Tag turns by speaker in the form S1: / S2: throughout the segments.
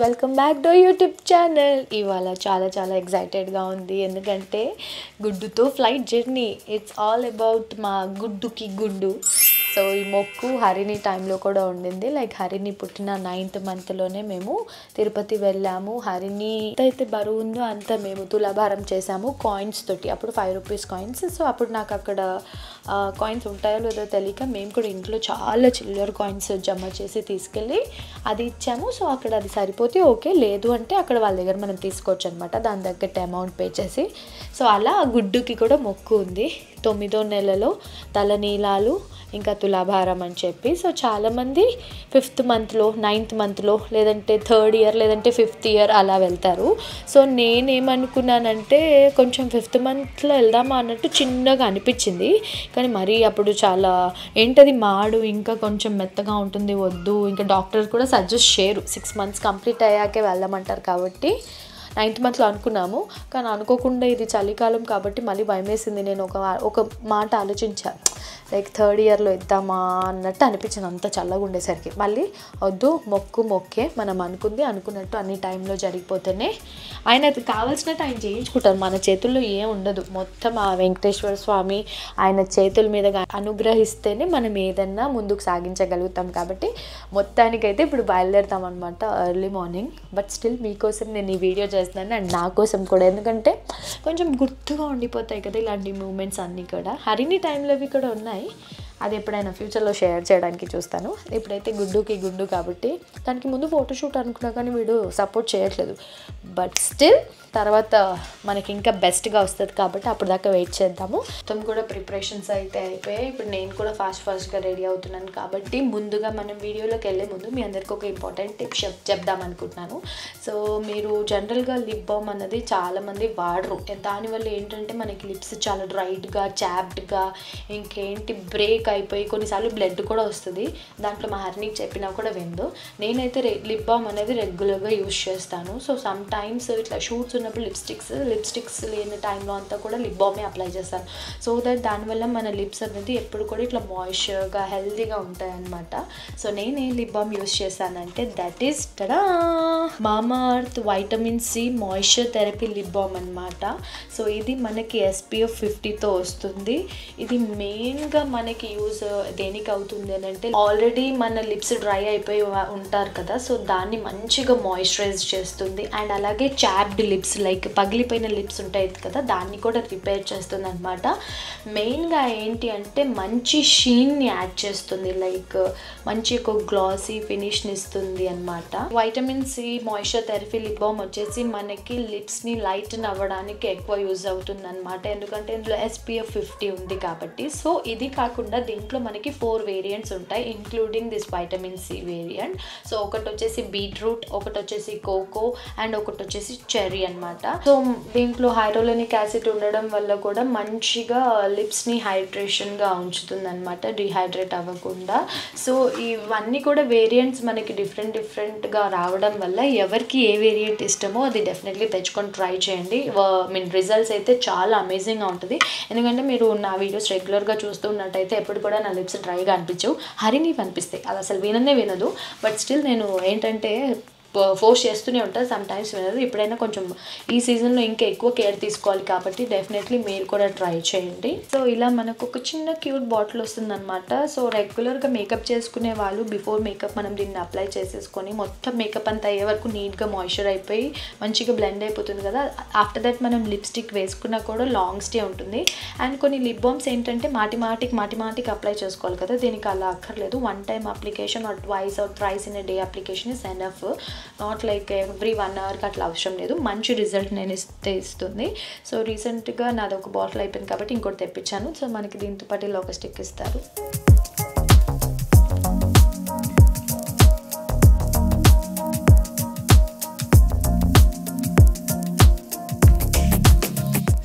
S1: Welcome back to YouTube channel. ఇవాళ చాలా ఎక్సైటెడ్గా ఉంది, ఎందుకంటే గుడ్డుతో flight journey. It's all about మా గుడ్డుకి గుడ్డు. సో ఈ మొక్కు హరిణి టైంలో కూడా ఉండింది. లైక్ హరిణి పుట్టిన 9th మంత్లోనే మేము తిరుపతి వెళ్ళాము. హరిణి అయితే బరువు ఉందో అంత మేము తులాభారం చేసాము కాయిన్స్ తోటి. అప్పుడు 5 రూపీస్ కాయిన్స్. సో అప్పుడు నాకు అక్కడ కాయిన్స్ ఉంటాయో లేదో తెలియక మేము కూడా ఇంట్లో చాలా చిల్లర కాయిన్స్ జమ చేసి తీసుకెళ్ళి అది ఇచ్చాము. సో అక్కడ అది సరిపోతే ఓకే, లేదు అంటే అక్కడ వాళ్ళ దగ్గర మనం తీసుకోవచ్చు అనమాట, దాని తగ్గట్టు అమౌంట్ పే చేసి. సో అలా గుడ్డుకి కూడా మొక్కు ఉంది. 9వ నెలలో తలనీలాలు ఇంకా తులాభారం అని చెప్పి. సో చాలామంది 5th మంత్లో 9th మంత్లో లేదంటే 3rd ఇయర్ లేదంటే 5th ఇయర్ అలా వెళ్తారు. సో నేనేమనుకున్నానంటే కొంచెం 5th మంత్లో వెళ్దామా అన్నట్టు చిన్నగా అనిపించింది. కానీ మరీ అప్పుడు చాలా ఏంటది మాడు ఇంకా కొంచెం మెత్తగా ఉంటుంది, వద్దు. ఇంకా డాక్టర్ కూడా సజెస్ట్ చేయరు, 6 months కంప్లీట్ అయ్యాకే వెళ్ళమంటారు. కాబట్టి 9th మంత్లో అనుకున్నాము. కానీ అనుకోకుండా ఇది చలికాలం కాబట్టి మళ్ళీ భయం వేసింది. నేను ఒక మాట ఆలోచించాను, లైక్ 3rd ఇయర్లో ఇద్దామా అన్నట్టు అనిపించింది, అంత చల్లగా ఉండేసరికి. మళ్ళీ వద్దు, మొక్కే, మనం అనుకున్నట్టు అన్ని టైంలో జరిగిపోతేనే ఆయన కావాల్సినట్టు ఆయన చేయించుకుంటారు. మన చేతుల్లో ఏం ఉండదు, మొత్తం ఆ వెంకటేశ్వర స్వామి ఆయన చేతుల మీద అనుగ్రహిస్తేనే మనం ఏదన్నా ముందుకు సాగించగలుగుతాం. కాబట్టి మొత్తానికైతే ఇప్పుడు బయలుదేరుతాం అనమాట ఎర్లీ మార్నింగ్. బట్ స్టిల్ మీకోసం నేను ఈ వీడియో చేస్తున్నాను, అండ్ నా కోసం కూడా, ఎందుకంటే కొంచెం గుర్తుగా ఉండిపోతాయి కదా ఇలాంటి మూమెంట్స్ అన్నీ కూడా. హరిణి టైంలో ఇవి కూడా ఉన్నాయి, అది ఎప్పుడైనా ఫ్యూచర్లో షేర్ చేయడానికి చూస్తాను. ఇప్పుడైతే గుడ్డుకి గుడ్డు కాబట్టి. దానికి ముందు ఫోటోషూట్ అనుకున్నా కానీ వీడు సపోర్ట్ చేయట్లేదు. బట్ స్టిల్ తర్వాత మనకి ఇంకా బెస్ట్గా వస్తుంది కాబట్టి అప్పుడు దాకా వెయిట్ చేద్దాము. మొత్తం కూడా ప్రిపరేషన్స్ అయితే అయిపోయాయి. ఇప్పుడు నేను కూడా ఫాస్ట్గా రెడీ అవుతున్నాను. కాబట్టి ముందుగా మనం వీడియోలోకి వెళ్ళే ముందు మీ అందరికీ ఒక ఇంపార్టెంట్ టిప్ చెప్దాం అనుకుంటున్నాను. సో మీరు జనరల్గా లిప్ బామ్ అన్నది చాలామంది వాడరు. దానివల్ల ఏంటంటే మనకి లిప్స్ చాలా డ్రైడ్గా, చాప్డ్గా, ఇంకేంటి బ్రేక్ అయిపోయి కొన్నిసార్లు బ్లడ్ కూడా వస్తుంది. దాంట్లో మా హరినికి చెప్పినా కూడా విందు. నేనైతే లిప్ బామ్ అనేది రెగ్యులర్గా యూజ్ చేస్తాను. సో సమ్ టైమ్స్ ఇట్లా షూట్స్ ఉన్నప్పుడు లిప్స్టిక్స్ లేని టైంలో అంతా కూడా లిప్ బామే అప్లై చేస్తాను. సో దట్ దానివల్ల మన లిప్స్ అనేది ఎప్పుడు కూడా ఇట్లా మాయిశ్చర్గా హెల్తీగా ఉంటాయి అన్నమాట. సో నేను ఏ లిప్ బామ్ యూజ్ చేశానంటే that is Mamaearth vitamin C moisture therapy lip balm అనమాట. సో ఇది మనకి SPF 50తో వస్తుంది. ఇది మెయిన్గా మనకి యూజ్ దేనికి అవుతుంది అని అంటే, ఆల్రెడీ మన లిప్స్ డ్రై అయిపోయి ఉంటారు కదా, సో దాన్ని మంచిగా మాయిశ్చరైజ్ చేస్తుంది. అండ్ అలాగే చాప్డ్ లిప్స్, లైక్ పగిలిపోయిన లిప్స్ ఉంటాయి కదా, దాన్ని కూడా రిపేర్ చేస్తుంది అనమాట. మెయిన్గా ఏంటి అంటే మంచి షీన్ని యాడ్ చేస్తుంది, లైక్ మంచి ఒక గ్లాసీ ఫినిష్ని ఇస్తుంది అనమాట. Vitamin C moisture therapy lip balm వచ్చేసి మనకి లిప్స్ని లైటన్ అవ్వడానికి ఎక్కువ యూజ్ అవుతుంది అనమాట, ఎందుకంటే ఇందులో SPF 50 ఉంది కాబట్టి. సో ఇది కాకుండా దీంట్లో మనకి 4 వేరియంట్స్ ఉంటాయి, including this vitamin C variant. So ఒకటి వచ్చేసి బీట్రూట్, ఒకటి వచ్చేసి కోకో, అండ్ ఒకటి వచ్చేసి చెర్రీ అనమాట. సో దీంట్లో హైరోలోనిక్ యాసిడ్ ఉండడం వల్ల కూడా మంచిగా లిప్స్ని హైడ్రేషన్గా ఉంచుతుంది అనమాట, డిహైడ్రేట్ అవ్వకుండా. సో ఇవన్నీ కూడా వేరియంట్స్ మనకి డిఫరెంట్గా రావడం వల్ల ఎవరికి ఏ వేరియంట్ ఇష్టమో అది డెఫినెట్లీ తెచ్చుకొని ట్రై చేయండి. రిజల్ట్స్ అయితే చాలా అమేజింగ్గా ఉంటుంది. ఎందుకంటే మీరు నా వీడియోస్ రెగ్యులర్గా చూస్తున్నట్టయితే ఎప్పుడు కూడా నా లిప్స్ డ్రైగా అనిపించవు, హరిని అనిపిస్తాయి. అది అసలు వినదు. బట్ స్టిల్ నేను ఏంటంటే ఫోర్స్ చేస్తూనే ఉంటాను, సమ్ టైమ్స్ వినదు. ఇప్పుడైనా కొంచెం ఈ సీజన్లో ఇంకా ఎక్కువ కేర్ తీసుకోవాలి కాబట్టి డెఫినెట్లీ మీరు కూడా ట్రై చేయండి. సో ఇలా మనకు ఒక చిన్న క్యూట్ బాటిల్ వస్తుందన్నమాట. సో రెగ్యులర్గా మేకప్ చేసుకునే వాళ్ళు బిఫోర్ మేకప్ మనం దీన్ని అప్లై చేసేసుకొని మొత్తం మేకప్ అంతా అయ్యే వరకు నీట్గా మాయిశ్చర్ అయిపోయి మంచిగా బ్లెండ్ అయిపోతుంది కదా. ఆఫ్టర్ దట్ మనం లిప్స్టిక్ వేసుకున్నా కూడా లాంగ్ స్టే ఉంటుంది. అండ్ కొన్ని లిప్ బామ్స్ ఏంటంటే మాటిమాటికి అప్లై చేసుకోవాలి కదా, దీనికి అలా అక్కర్లేదు. 1 time application or twice or thrice in a day application is enough. Not like every 1 hourకి అట్లా అవసరం లేదు, మంచి రిజల్ట్ నేను ఇస్తుంది. సో రీసెంట్గా నాది ఒక బాటిల్ అయిపోయింది కాబట్టి ఇంకోటి తెప్పించాను. సో మనకి దీంతో పాటు ఇలా ఒక స్టిక్ ఇస్తారు.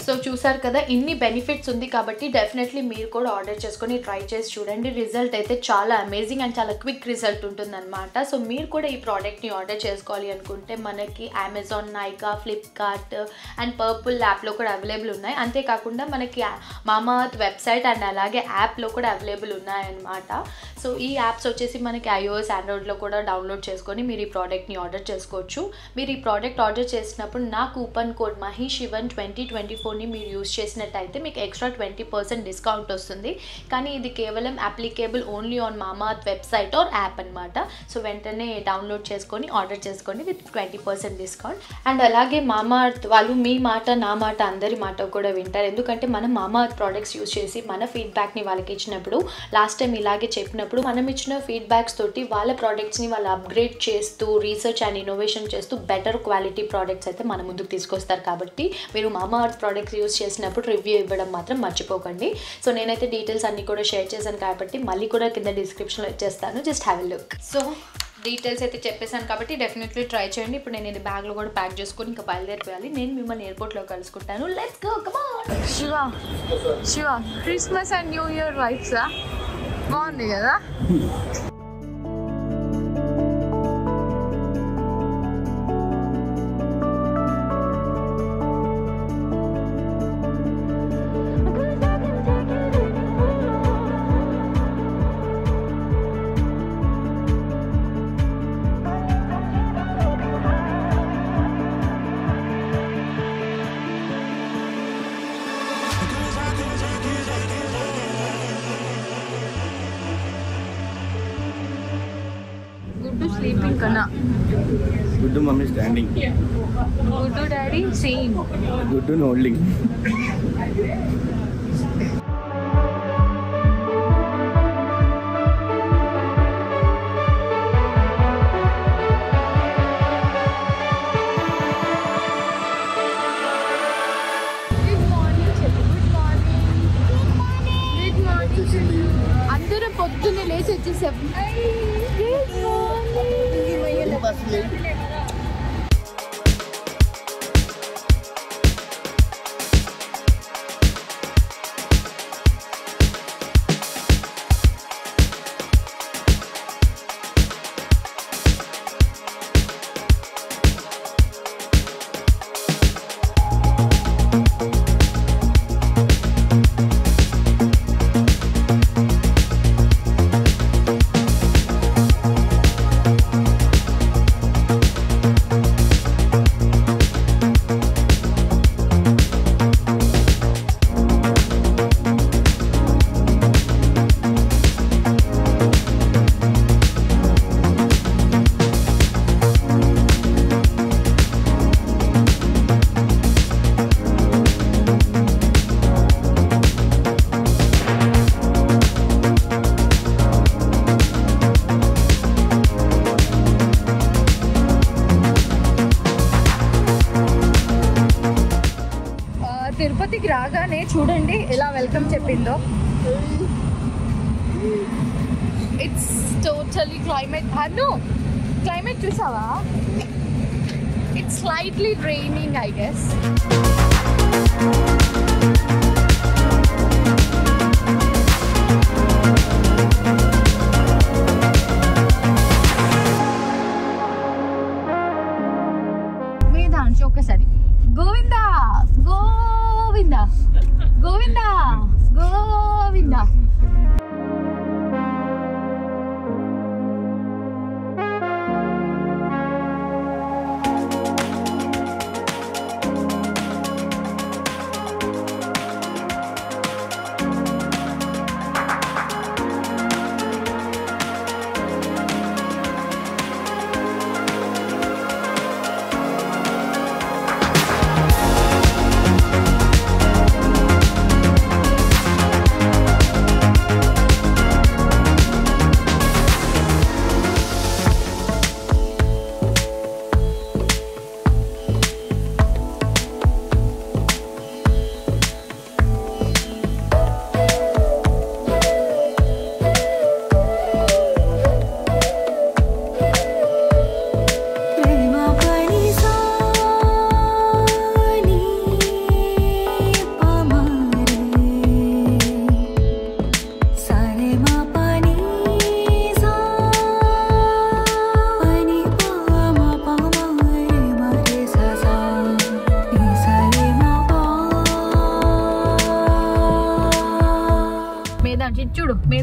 S1: సో చూసారు కదా, ఇన్ని బెనిఫిట్స్ ఉంది కాబట్టి డెఫినెట్లీ మీరు కూడా ఆర్డర్ చేసుకొని ట్రై చేసి చూడండి. రిజల్ట్ అయితే చాలా అమేజింగ్ అండ్ చాలా క్విక్ రిజల్ట్ ఉంటుందన్నమాట. సో మీరు కూడా ఈ ప్రోడక్ట్ని ఆర్డర్ చేసుకోవాలి అనుకుంటే మనకి Amazon, Nykaa, Flipkart and purple యాప్లో కూడా అవైలబుల్ ఉన్నాయి. అంతేకాకుండా మనకి మామాఅర్త్ వెబ్సైట్ అండ్ అలాగే యాప్లో కూడా అవైలబుల్ ఉన్నాయన్నమాట. సో ఈ యాప్స్ వచ్చేసి మనకి iOS, Androidలో కూడా డౌన్లోడ్ చేసుకొని మీరు ఈ ప్రోడక్ట్ని ఆర్డర్ చేసుకోవచ్చు. మీరు ఈ ప్రోడక్ట్ ఆర్డర్ చేసినప్పుడు నా కూపన్ కోడ్ MAHI-SHIVAN 2024ని మీరు యూజ్ చేసినట్టయితే మీకు ఎక్స్ట్రా 20% డిస్కౌంట్ వస్తుంది. కానీ ఇది కేవలం applicable only on Mamaearth website or app అనమాట. సో వెంటనే డౌన్లోడ్ చేసుకొని ఆర్డర్ చేసుకోండి విత్ 20% డిస్కౌంట్. అండ్ అలాగే మామాఅర్త్ వాళ్ళు మీ మాట నా మాట అందరి మాట కూడా వింటారు. ఎందుకంటే మనం మామాఅర్త్ ప్రోడక్ట్స్ యూజ్ చేసి మన ఫీడ్బ్యాక్ని వాళ్ళకి ఇచ్చినప్పుడు, లాస్ట్ టైం ఇలాగే చెప్పినప్పుడు మనం ఇచ్చిన ఫీడ్బ్యాక్స్ తోటి వాళ్ళ ప్రోడక్ట్స్ని వాళ్ళు అప్గ్రేడ్ చేస్తూ రీసెర్చ్ అండ్ ఇన్నోవేషన్ చేస్తూ బెటర్ క్వాలిటీ ప్రోడక్ట్స్ అయితే మన ముందుకు తీసుకొస్తారు. కాబట్టి మీరు మామాఅర్త్ ప్రోడక్ట్స్ యూజ్ చేసినప్పుడు రివ్యూ ఇవ్వడం మాత్రం మర్చిపోకండి. సో నేనైతే డీటెయిల్స్ అన్నీ కూడా షేర్ చేశాను కాబట్టి మళ్ళీ కూడా కింద డిస్క్రిప్షన్లో ఇచ్చేస్తాను, just have a look. So details అయితే చెప్పేశాను కాబట్టి డెఫినెట్లీ ట్రై చేయండి. ఇప్పుడు నేను ఇది బ్యాగ్లో కూడా ప్యాక్ చేసుకొని ఇంకా బయలుదేరిపోయాలి. నేను మిమ్మల్ని ఎయిర్పోర్ట్లో కలుసుకుంటాను. Let's go, come on. Shiva Christmas and New Year వైబ్సా బాగుంది కదా. Sleeping kana.
S2: Guddu mommy standing.
S1: Guddu daddy same.
S2: Guddu holding.
S1: Good morning, good morning. Good morning. అందరూ పొద్దున్నే లేచి వచ్చేసాం. తిరుపతికి రాగానే చూడండి ఎలా వెల్కమ్ చెప్పిందో. It's totally climate. Anu climate చూసావా? It's slightly raining I guess. మీద దాంట్లో ఒకసారి గోవిందా గోవిందా గోవిందా గోవిందా.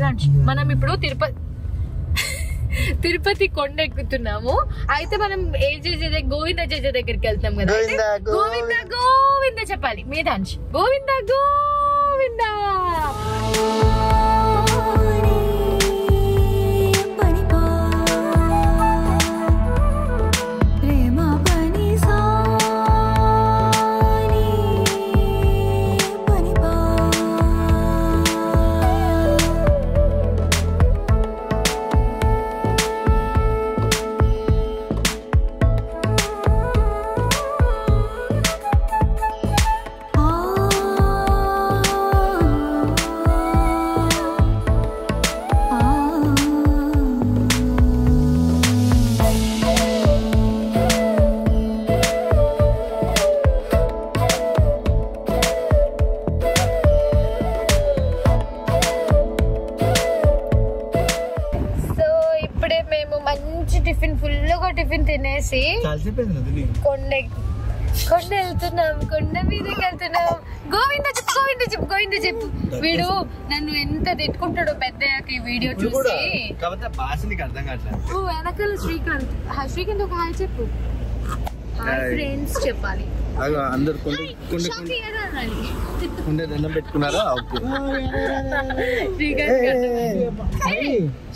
S1: మేధాంశ్ మనం ఇప్పుడు తిరుపతి కొండ ఎక్కుతున్నాము. అయితే మనం గోవింద జేజే దగ్గరికి వెళ్తాం కదా. గోవింద గోవింద చెప్పాలి మేధాంశ్. గోవింద గోవింద. టిఫిన్ తినేసి కొండ వెళ్తున్నాం. కొండ మీదకి వెళ్తున్నాం. గోవింద చెప్పు గోవింద చెప్పు గోవింద చెప్పు. వీడు నన్ను ఎంత తిట్టుకుంటాడో పెద్దయ్యాక ఈ వీడియో చూసి. వెనకాల శ్రీకాంత్ ఒక హాయ్ చెప్పు. హాయ్ ఫ్రెండ్స్ చెప్పాలి.
S2: అందరు పెట్టుకున్నారా?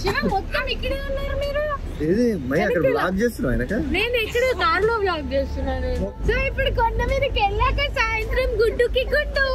S1: శివ మొత్తం ఇక్కడే ఉన్నారు మీరు.
S2: అక్కడ బ్లాగ్ చేస్తున్నావు?
S1: నేను ఇక్కడ కార్లో బ్లాగ్ చేస్తున్నాను. సో ఇప్పుడు కొండ మీదకి వెళ్ళాక సాయంత్రం గుడ్డుకి గుడ్డు.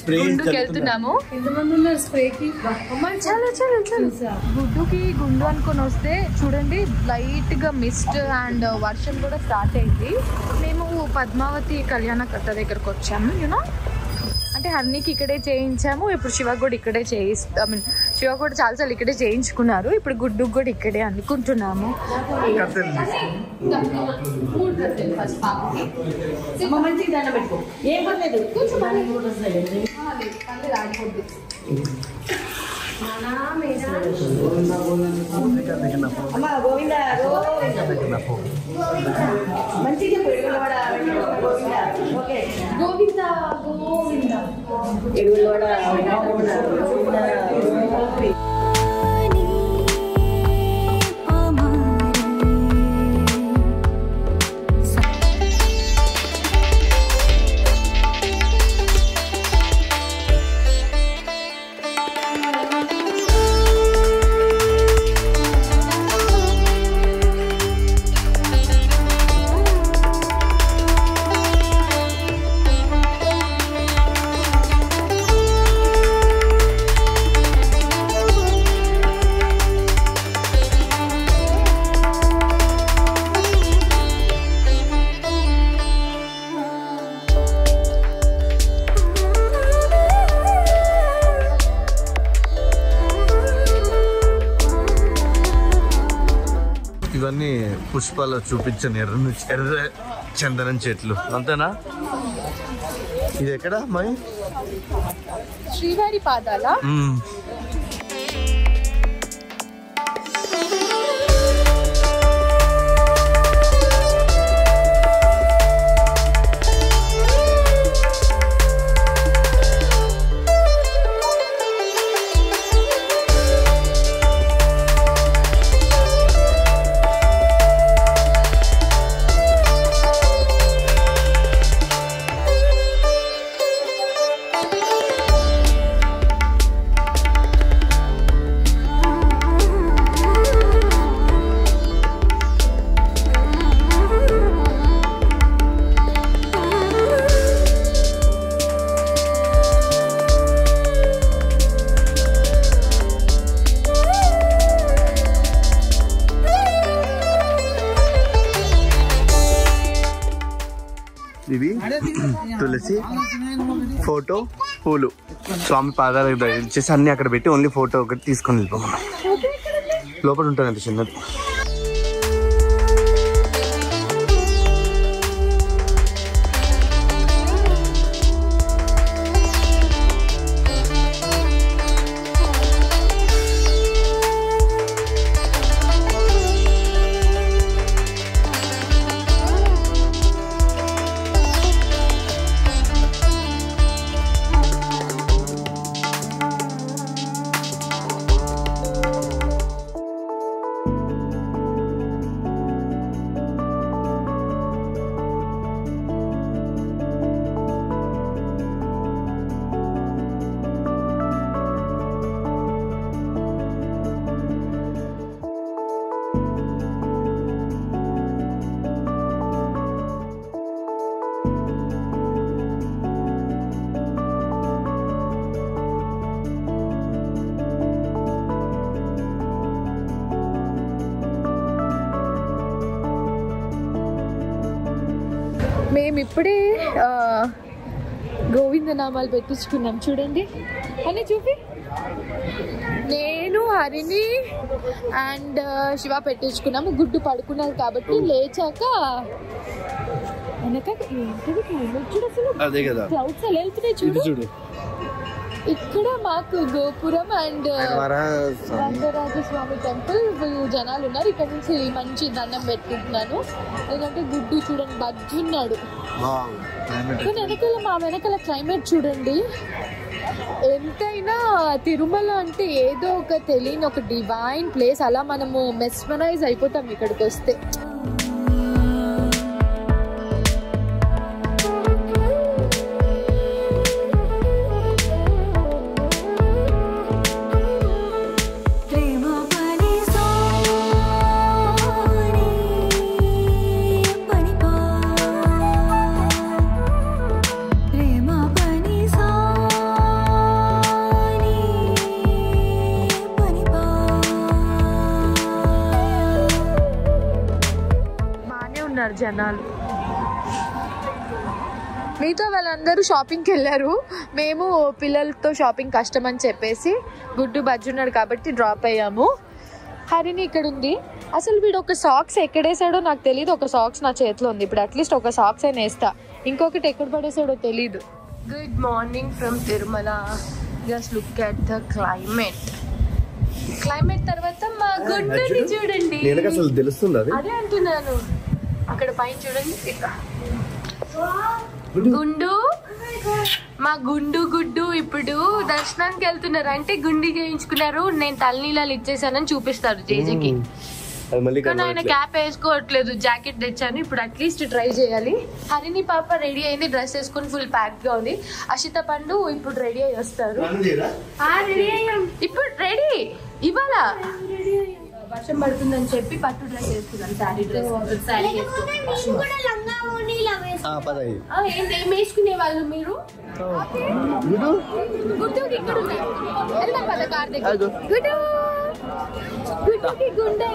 S1: గుండుకి వెళ్తున్నాము. గుడ్డుకి గుండు అనుకుని వస్తే చూడండి లైట్ గా మిస్ట్ అండ్ వర్షం కూడా స్టార్ట్ అయింది. మేము పద్మావతి కళ్యాణ కట్ట దగ్గరకు వచ్చాము. యూనో అంటే హర్నీకి ఇక్కడే చేయించాము. ఇప్పుడు శివ కూడా ఇక్కడే శివ కూడా చాలాసార్లు ఇక్కడే చేయించుకున్నారు. ఇప్పుడు గుడ్డుకు కూడా ఇక్కడే అనుకుంటున్నాము.
S2: ఇవన్నీ పుష్పాలు చూపించని ఎర్ర చందనం చెట్లు అంతేనా? ఇది ఎక్కడ మరి?
S1: శ్రీవారి పాదాల.
S2: వచ్చేసి ఫోటో, పూలు, స్వామి పాదాలకు దయచేసి అన్ని అక్కడ పెట్టి ఓన్లీ ఫోటో ఒకటి తీసుకొని వెళ్ళిపోమన్నా. లోపల ఉంటుంది అంత చిన్నది.
S1: మేము ఇప్పుడే గోవిందనామాలు పెట్టించుకున్నాం చూడండి అని చూపి. నేను హరిని అండ్ శివ పెట్టించుకున్నాము. గుడ్డు పడుకున్నారు కాబట్టి లేచాక వెనక చూడు అసలు
S2: అదే కదా
S1: క్లౌడ్స్ ఎలా వెళ్తున్నాయి చూడు. ఇక్కడ మాకు గోపురం అండ్ రంగరాజస్వామి టెంపుల్ జనాలు ఉన్నారు. ఇక్కడ నుంచి మంచి దండం పెట్టుకుంటున్నాను. ఎందుకంటే గుడ్డు చూడండి బజ్జున్నాడు. మా వెనకాల క్లైమేట్ చూడండి. ఎంతైనా తిరుమల అంటే ఏదో ఒక తెలియని ఒక డివైన్ ప్లేస్. అలా మనము మెస్మరైజ్ అయిపోతాం ఇక్కడికి వస్తే. జనాలు మిగతా వాళ్ళందరూ షాపింగ్కి వెళ్ళారు. మేము పిల్లలతో షాపింగ్ కష్టం అని చెప్పేసి గుడ్డు బజ్జున్నాడు కాబట్టి డ్రాప్ అయ్యాము. హరిని ఇక్కడ ఉంది. అసలు వీడు ఒక సాక్స్ ఎక్కడేసాడో నాకు తెలియదు. ఒక సాక్స్ నా చేతిలో ఉంది. ఇప్పుడు అట్లీస్ట్ ఒక సాక్స్ అయినా వేస్తా. ఇంకొకటి ఎక్కడ పడేసాడో తెలీదు. Good morning from Tirumala. Just look at the climate. Climate తర్వాత మా గుడ్డుని చూడండి. అదే అంటున్నాను. అక్కడ పైన చూడండి గుండు. మా గుడ్డు ఇప్పుడు దర్శనానికి వెళ్తున్నారు. అంటే గుండి చేయించుకున్నారు. నేను తలనీలాలు ఇచ్చేసానని చూపిస్తారు జేజీకి. కానీ ఆయన క్యాప్ వేసుకోవట్లేదు. జాకెట్ తెచ్చాను. ఇప్పుడు అట్లీస్ట్ ట్రై చేయాలి. హరిని పాప రెడీ అయింది. డ్రెస్ వేసుకుని ఫుల్ ప్యాక్ గా ఉంది. అషిత పండు ఇప్పుడు రెడీ అయ్యి వస్తారు. ఇప్పుడు రెడీ ఇవాళ వర్షం పడుతుందని చెప్పి పట్టు డ్రెస్ వేసుకున్నాం. శారీ ఏం వేసుకునే వాళ్ళు మీరు? గుడ్డుకి ఇక్కడ వెళ్దాం కదా కార్ దగ్గర. గుడ్డుకి గుండె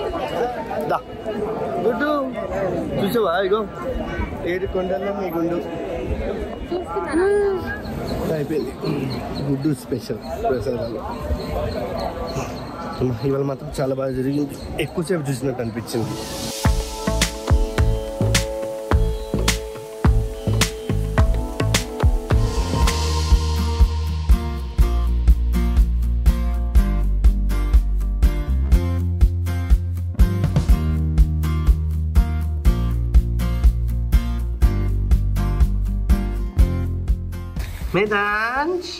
S2: గుడ్డు చూసావా? ఇగో 7 కొండల్లో మీ గుండు అయిపోయింది. గుడ్డు స్పెషల్ ఇవాళ మాత్రం చాలా బాగా జరిగింది. ఎక్కువసేపు చూసినట్టు అనిపించింది. మేదాంజ్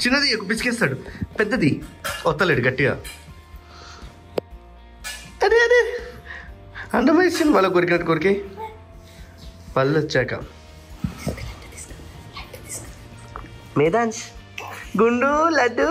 S2: చిన్నది పిసికేస్తాడు. పెద్దది వత్తలేడు గట్టిగా. అదే అదే అండమేసింది. మళ్ళీ కొరికినట్టు కొరికి పళ్ళు వచ్చాక. మేదాంజ్ గుండు లడ్డు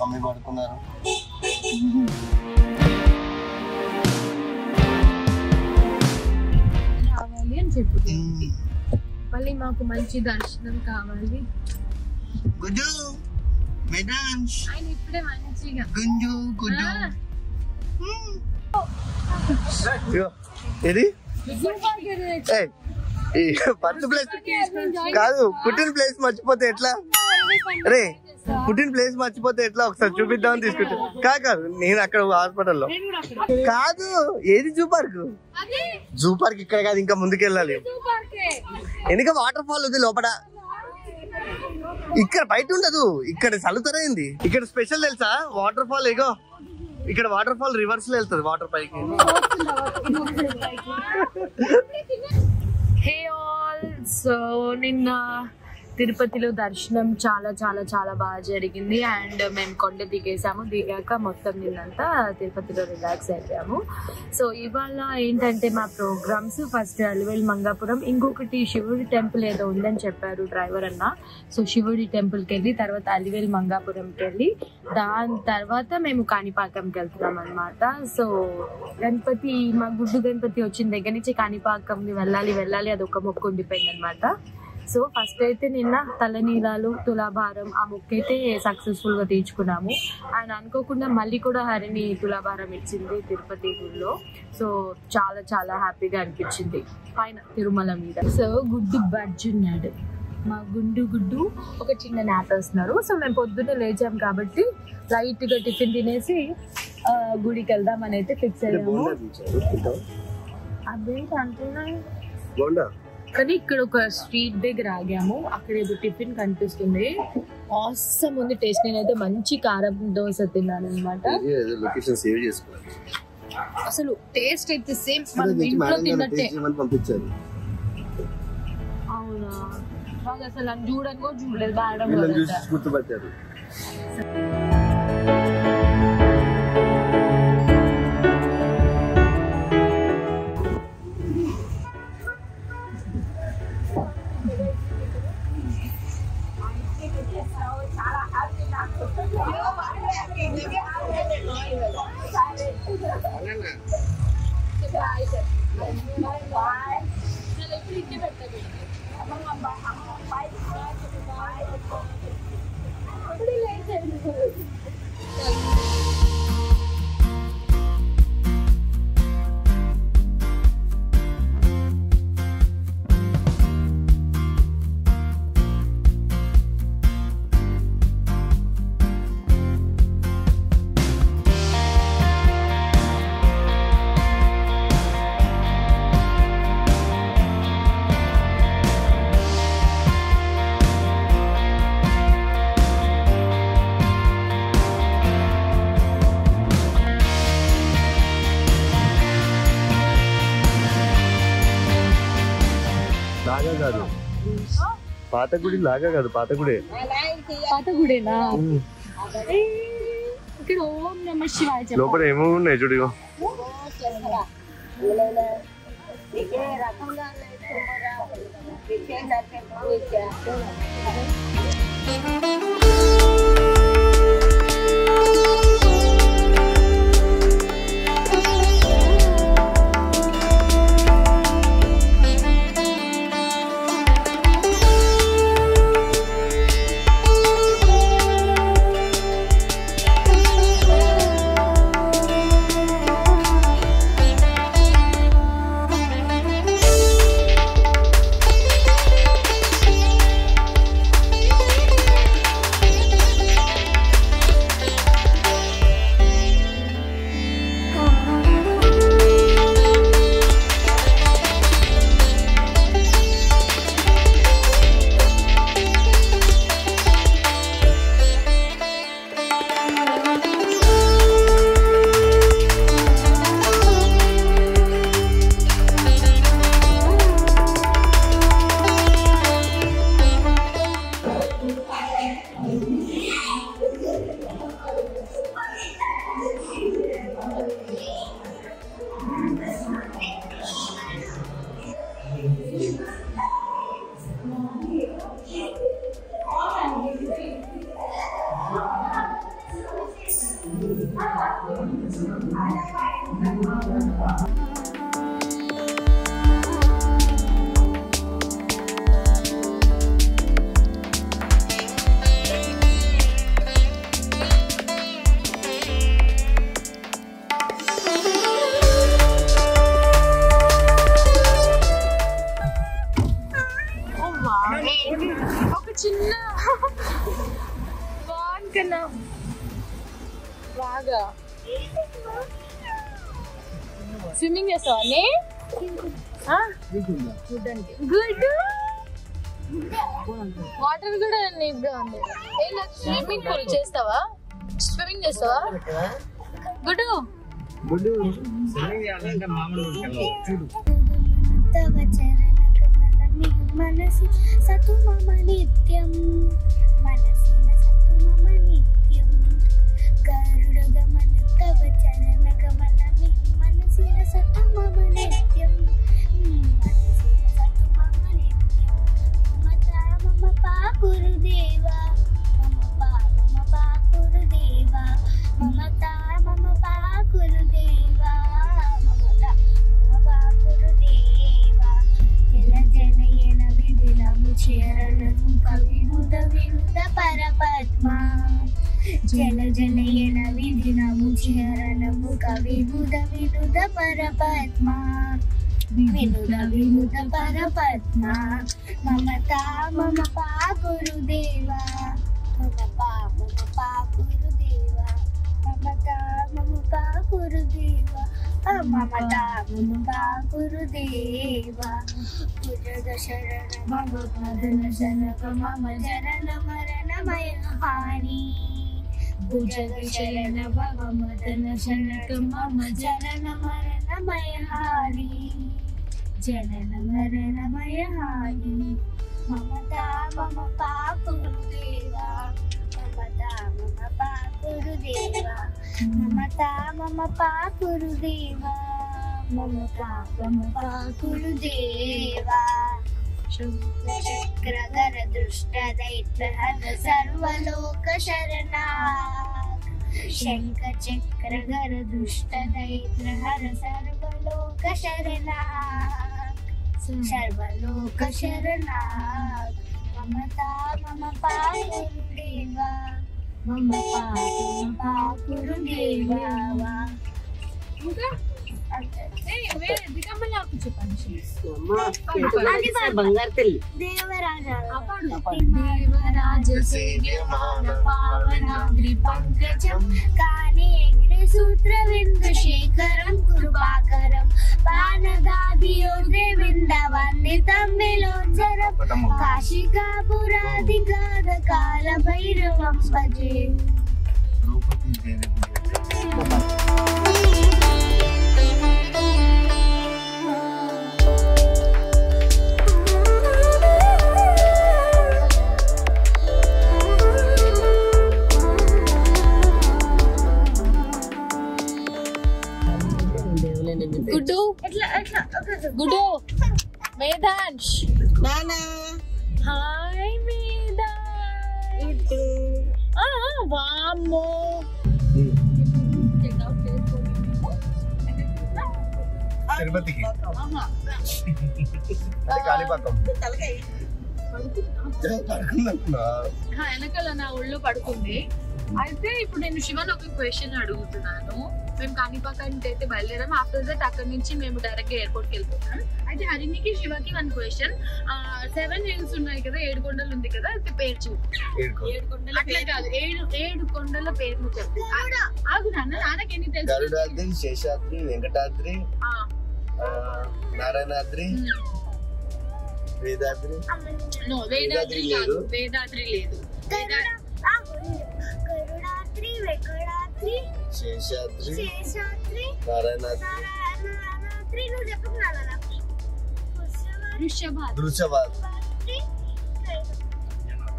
S2: మమ్మీ పడుకున్నారు.
S1: కావాలి అని చెప్పు. మళ్ళీ మాకు మంచి దర్శనం కావాలి.
S2: గుడ్డు మెడాన్స్
S1: ఆయన ఇప్పుడే మంచిగా
S2: గుంజు గుడ్డు. ఇది బర్త్ ప్లేస్ కాదు, పుట్టిన ప్లేస్ మర్చిపోతే ఎట్లా? అరే పుట్టిన ప్లేస్ మర్చిపోతే ఎట్లా? ఒకసారి చూపిద్దామని తీసుకుంటా. కాదు నేను అక్కడ హాస్పిటల్లో కాదు. ఏది జూ పార్క్? జూ పార్క్ ఇక్కడ కాదు, ఇంకా ముందుకెళ్ళాలి. ఎందుకంటే వాటర్ ఫాల్ ఉంది లోపల, ఇక్కడ బయట ఉండదు. ఇక్కడ చల్లుతారైంది. ఇక్కడ స్పెషల్ తెలుసా వాటర్ ఫాల్? ఏగో ఇక్కడ వాటర్ ఫాల్ రివర్స్ లో వెళ్తుంది వాటర్ పైకి.
S1: హే ఆల్, సో నిన్న తిరుపతిలో దర్శనం చాలా చాలా చాలా బాగా జరిగింది. అండ్ మేము కొండ దిగాక మొత్తం నిన్నంతా తిరుపతిలో రిలాక్స్ అయిపోయాము. సో ఇవాళ ఏంటంటే మా ప్రోగ్రామ్స్ ఫస్ట్ అలివేలు మంగాపురం, ఇంకొకటి శివుడి టెంపుల్ ఏదో ఉందని చెప్పారు డ్రైవర్ అన్న. సో శివుడి టెంపుల్కి వెళ్ళి తర్వాత అలివేలు మంగాపురంకి వెళ్ళి దాని తర్వాత మేము కాణిపాకంకి వెళ్తున్నాం అనమాట. సో గణపతి, మా గుడ్డు గణపతి వచ్చిన దగ్గర నుంచి కాణిపాకంకి వెళ్ళాలి అదొక మొక్కు ఉండిపోయింది అనమాట. సో ఫస్ట్ అయితే నిన్న తలనీలాలు, తులాభారం ఆ మొక్క అయితే సక్సెస్ఫుల్గా తీర్చుకున్నాము. అండ్ అనుకోకుండా మళ్ళీ కూడా హరిని తులాభారం ఇచ్చింది తిరుపతి గుడిలో. సో చాలా చాలా హ్యాపీగా అనిపించింది పైన తిరుమల మీద. సో గుడ్డు బజ్జున్నాడు మా గుడ్డు ఒక చిన్న నాప్ వేస్తున్నారు. సో మేము పొద్దున్నే లేచాం కాబట్టి లైట్గా టిఫిన్ తినేసి గుడికి వెళ్దామని అయితే ఫిక్స్ అయ్యాము. అదేంటి అంటున్నా, కానీ ఇక్కడ ఒక స్ట్రీట్ దగ్గర ఆగాము. అక్కడ ఏదో టిఫిన్ కనిపిస్తుంది, ఆసమ్ ఉంది టేస్ట్. నేనైతే మంచి కారం దోశ తిన్నాను అనమాట. అసలు టేస్ట్ అయితే సేమ్ మనం ఇంట్లో తిన్నట్టే. అవునా? వాళ్ళు అసలు నన్ను చూడని కూడా చూడలేదు.
S2: గుర్తుపట్టారు. పాత గుడి లాగా కాదు, పాత గుడేనా?
S1: ఇక్కడ ఓం నమః శివాయ
S2: లోపల ఏమో ఉన్నాయి చూడు.
S1: ఒక చిన్న కన్నా బాగా స్విమ్మింగ్ చేస్తావా గుడ్ వాటర్ కూడా నీట్గా ఉంది. స్విమ్మింగ్ పూల్ చేస్తావా? స్విమ్మింగ్ చేస్తావా? గుడ్
S3: మనసి సతు మమ నిత్యం మనసిన సతు మమ నిత్యం గరుడ గమన తవ చరణ గమన మనసిన సతు మమ నిత్యం మనసిన సతు మమ నిత్యం మత మమ పాకురు దేవా మమ పాకురు దేవా మమత మమ పాకురు దేవా మమత మమ పాకురు దేవా జల జనయన విధిలము చేరణము కవినుద వినుద పరపద్మ జల జనయన విధిలము చేరణము కవినుద వినుద పరపద్మ వినుద వినుద పరపద్మ మమత మమ పాకురు దేవా మమ పాకురు దేవా మమత మమ పాకురు దేవా మమత మమ పాకురు దేవా పుజగ శరణ మమ పదన శనక మమ జనన మరణమయ హాని భుజగ శరణ భవ మదన శనక మమ జనన మరణమయ హాని జనన మరణమయ హాని మమత మమ పాకురు దేవా మమత మమ పాకురు దేవా మమత మమ పాకురు దేవా మమత మమ పాకురు దేవా చక్రధర దృష్ట దైత్రహర సర్వలోక శరణా శంఖ చక్రధర దృష్ట దైత్రహర సర్వలోక శరణా సర్వలోక శరణా మమత మమ పాకురు దేవా మమ పాకురు దేవా
S4: బంగారు తల్లి
S3: దేవరాజ సేవ్యమాన పావనాద్రి పంకజం కానే ఎగిరే సూత్ర విందు శేఖరం కృపాకరం పానదాదియోద్రే విందవందితం విలోచరం కాశికాపురాధికార కాల భైరవం భజే
S1: గుడ్డు గుడ్డు వేదాంశ్
S4: నానా
S1: హాయ్ వేదాంశ్ వామ్మో
S2: తిరుపతికి కాణిపాకం
S1: వెనకాల నా ఒళ్ళో పడుకుంది. అయితే ఇప్పుడు నేను శివన్ ఒక క్వశ్చన్ అడుగుతున్నాను. మేము కాణిపాకానికి అయితే బయలుదేరాం. ఆఫ్టర్ దట్ అక్కడ నుంచి మేము డైరెక్ట్ గా ఎయిర్పోర్ట్ కి వెళ్ళిపోతాం. అయితే హరినికి శివకి వన్ క్వశ్చన్. 7 hills ఉన్నాయి కదా, 7 కొండలు ఉంది కదా, అయితే పేరు చెప్పు. అట్లా కాదు, 7 కొండల పేర్లు చెప్పు. ఆగు నాన్న, నాన్నకి ఎన్ని తెలుసు?
S2: గరుడాద్రి, శేషాద్రి, వెంకటాద్రి, నారాయణాద్రి, వేదాద్రి.
S1: నో, వేదాద్రి లేదు. వేదాద్రి లేదు.
S3: గరుడాద్రి, వెంకటాద్రి,
S2: శేషాద్రి,
S3: శేషాద్రి,
S2: నారాయణాద్రి,
S3: నువ్వు చెప్పుకున్నాను
S2: Vrishabhadri,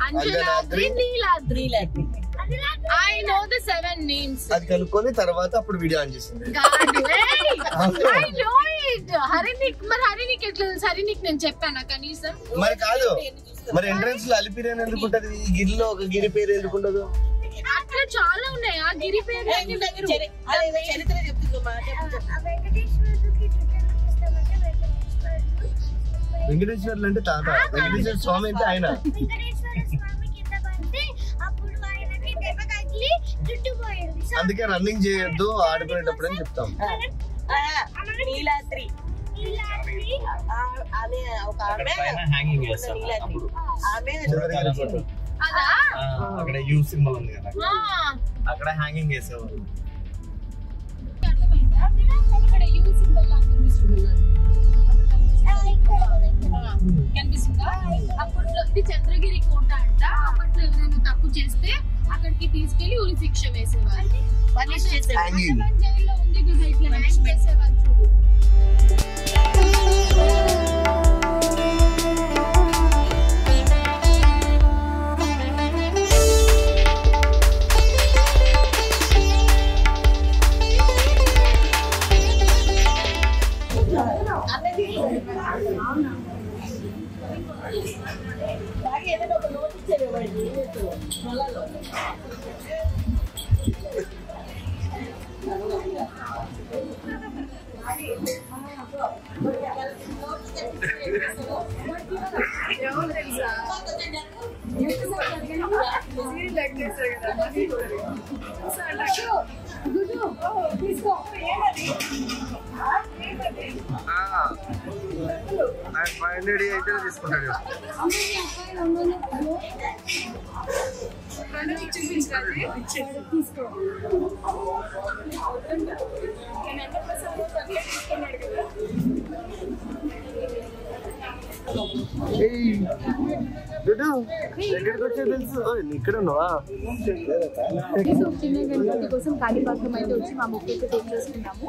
S1: Anjanadri, Neeladri. I know the 7 names.
S2: అది కనుక్కొని తర్వాత అప్పుడు వీడియో ఆన్ చేసింది.
S1: I know it. హరినిక్ ఎట్లా తెలుసు? హరినిక్ నేను చెప్పాను కనీసం.
S2: మరి కాదు, మరి ఎంట్రన్స్ లో అలిపిరి అని ఎందుకు ఉంటది? ఈ గిరిలో ఒక గిరి పేరు ఎందుకు ఉండదు?
S1: అట్లా చాలా ఉన్నాయి. ఆ
S4: గిరి పేరు చరిత్ర చెప్తుందమ్మా.
S2: వెంకటేశ్వర్లు అంటే తాత, వెంకటేశ్వర స్వామి అంటే ఆయన. అందుకే రన్నింగ్ చేయొద్దు ఆడుకునేటప్పుడు అని చెప్తాం.
S4: నీలాద్రి అనే ఒక ఆమె
S2: అక్కడ యూ సింబల్ ఉంది కదా, అక్కడ హ్యాంగింగ్ చేసేవారు.
S1: కనిపిస్తుందా? అప్పట్లో ఇది చంద్రగిరి కోట అంట. అప్పట్లో ఎవరైనా తప్పు చేస్తే అక్కడికి తీసుకెళ్లి ఉరి శిక్ష వేసేవారు. జైల్లో ఉంది కదా, ఇట్లా హ్యాంగ్ చేసేవారు చూడు.
S4: ఏదైనా ఒక నోట్ ఇచ్చేవాడి
S2: తీసుకుంటాడు. ఇక్కడ ఉన్నావా?
S1: చిన్న గణపతి కోసం కాణిపాకం అయితే వచ్చి మా మొక్క అయితే చేసుకున్నాము.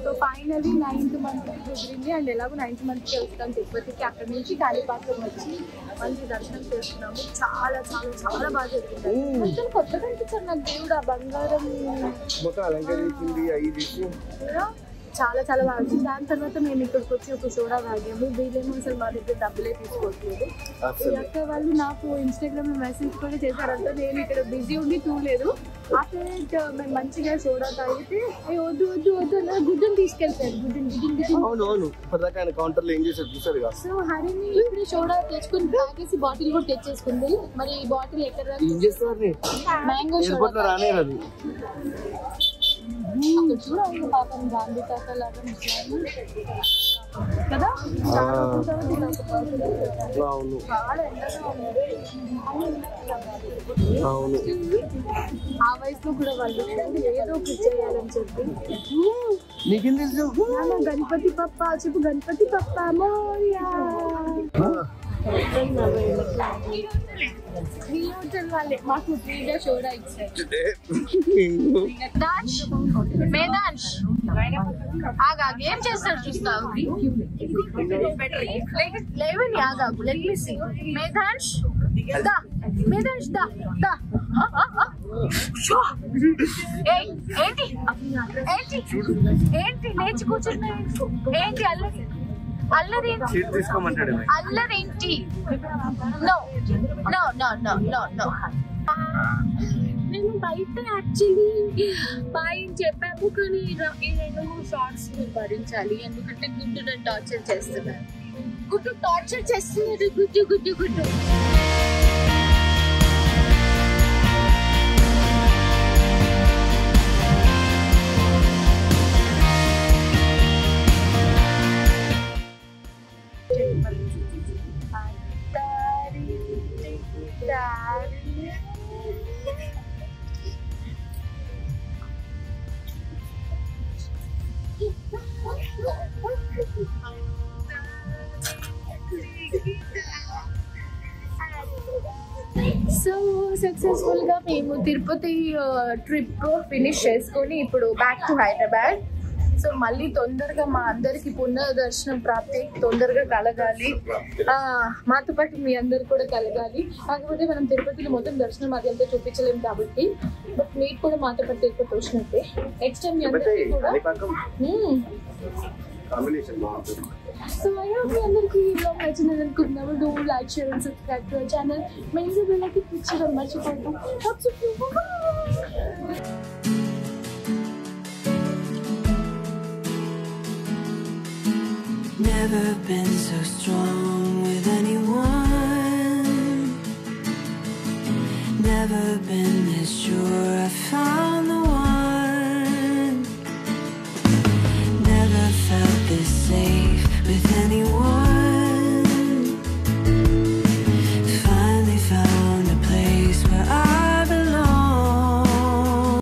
S1: సో ఫైనలీ 9th month కుదిరింది. అండ్ ఎలాగో 9th month వస్తాం తిరుపతికి. అక్కడి నుంచి కాణిపాకం వచ్చి మంచి దర్శనం చేస్తున్నాము. చాలా చాలా చాలా బాగా జరుగుతుంది. కొంచెం కొత్తగా అనిపించారు నాకు దేవుడు. ఆ బంగారం చాలా చాలా బాగా వచ్చింది. దాని తర్వాత మేము ఇక్కడికి వచ్చి ఒక సోడా తాగాము. వీళ్ళేమో అసలు మా దగ్గర డబ్బులే తీసుకోవట్లేదు. అక్క వాళ్ళు నాకు ఇన్స్టాగ్రామ్ లో మెసేజ్ కూడా చేశారంట. నేను ఇక్కడ బిజీ ఉండి చూడలేదు. ఆఫ్టర్ మేము మంచిగా సోడా తాగితే వద్దు వద్దు వద్దు అలా గుడ్డని తీసుకెళ్తారు. సో హరిని ఇప్పుడు సోడా తెచ్చుకుని తాగేసి బాటిల్ కూడా తెచ్చేసుకుంది. మరి ఈ బాటిల్ ఎక్కడ మ్యాంగో సోడా అక్కడ చూడండి పాపం గాంధీ తాత లాగా కదా. ఆ వయసులో కూడా వాళ్ళు ఏదో ఒకటి చేయాలని చెప్పి గణపతి పప్ప చెప్పు. గణపతి పప్ప మోరియా వాళ్ళే మాకు ఫ్రీగా సోడా ఇచ్చారు. ఆగాగు ఏం చేస్తారు చూస్తావు. లేవని ఆగాగు. Let me see. మేధాంష్ దా, మేధాంష్ దా దా. ఏంటి ఏంటి ఏంటి లేచి కూర్చున్నా? ఏంటి అల్లరి అల్లరి అల్లరేంటి? No no no no no no. నేను బయట యాక్చువల్లీ బాయ్ చెప్పాము, కానీ ఈ 2-3 షార్ట్స్ భరించాలి. ఎందుకంటే గుడ్డు నన్ను టార్చర్ చేస్తున్నారు. గుడ్డు టార్చర్ చేస్తున్నారు. గుడ్డు గుడ్డు గుడ్డు. సో సక్సెస్ఫుల్ గా మేము తిరుపతి ట్రిప్ ఫినిష్ చేసుకొని ఇప్పుడు బ్యాక్ టు హైదరాబాద్. సో మళ్ళీ తొందరగా మా అందరికి పునః దర్శనం ప్రాప్తి తొందరగా కలగాలి. మాతో పాటు మీ అందరు కూడా కలగాలి. కాకపోతే మనం తిరుపతిలో మొత్తం దర్శనం అది అంతా చూపించలేము కాబట్టి, బట్ మీరు కూడా మాతో పాటు తిరుపతి వచ్చినట్టే. నెక్స్ట్ టైం మీ అందరికీ కూడా. సో ఐ హోప్ మీ అందరికీ ఈ వ్లాగ్ నచ్చిందని అనుకుంటున్నాము. Do like, share and subscribe to our channel. మెయిన్గా వీళ్ళకి పిక్చర్ మర్చిపోతాం.
S5: Never been so strong with anyone. Never been this sure I found